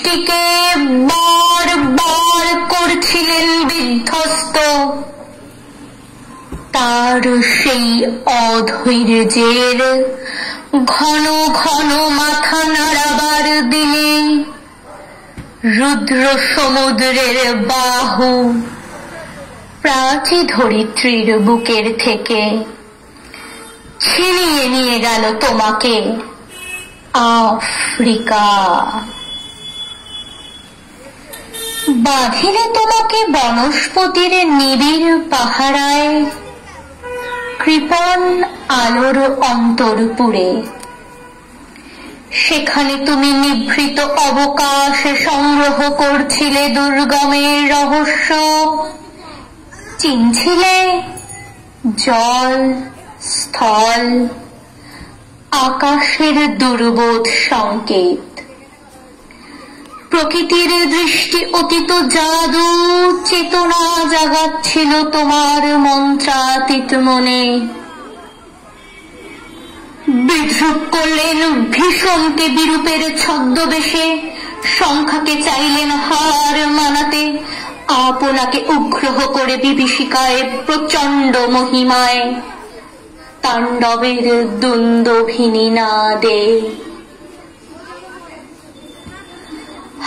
দৃষ্টিকে বারবার করছিলেন বিধ্বস্ত। তার সেই অধৈর্যের ঘন ঘন মাথা নাড়াবার দিনে রুদ্র সমুদ্রের বাহু প্রাচী ধরিত্রীর বুকের থেকে ছিনিয়ে নিয়ে গেল তোমাকে আফ্রিকা। বাঁধিলে তোমাকে বনস্পতির নিবিড় পাহারায় কৃপণ আলোর অন্তরপুরে। সেখানে তুমি নিভৃত অবকাশে সংগ্রহ করছিলে দুর্গমের রহস্য, চিনছিলে জল, স্থল, আকাশের দুর্বোধ সংকেত। প্রকৃতির দৃষ্টি অতীত জাদু চেতনা জাগাচ্ছিল তোমার মন্ত্রাতীত মনে। বিদ্রুপ করলেন ভীষণকে বিরূপের ছদ্মবেশে, সংখ্যাকে চাইলেন হার মানাতে, আপনাকে উগ্রহ করে বিভীষিকায় প্রচণ্ড মহিমায় তাণ্ডবের দুন্দুভিনী নাদে।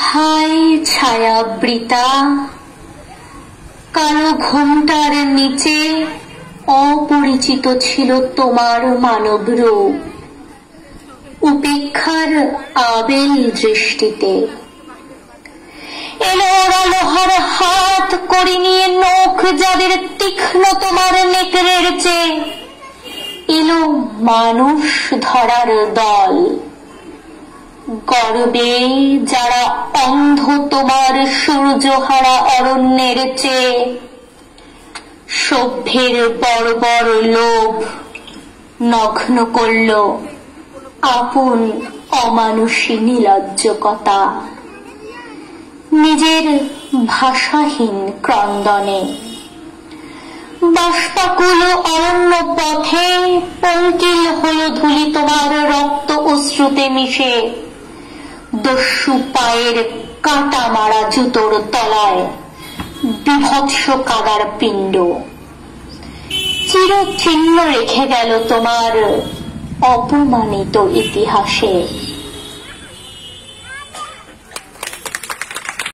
হায় ছায়াবৃতা, কালো ঘোমটার নিচে অপরিচিত ছিল তোমার মানব রূপ। উপেক্ষার আবেল দৃষ্টিতে এলো ওরা লোহার হাত করে নিয়ে, নখ যাদের তীক্ষ্ণ তোমার নেকড়ের চেয়ে। এলো মানুষ ধরার দল, গর্বে যারা অন্ধ তোমার সূর্যহারা অরণ্যের চেয়ে। সভ্যের বর্বর লোভ নগ্ন করল আপন অমানুষী নিলজ্জকতা। নিজের ভাষাহীন ক্রন্দনে বাষ্পাকুল অরণ্য পথে পঙ্কিল হল ধুলি তোমার রক্ত অশ্রুতে মিশে। দস্যু পায়ের কাঁটা মারা জুতোর তলায় বিভৎস কাদার পিণ্ড চিরচিহ্ন রেখে গেল তোমার অপমানিত ইতিহাসে।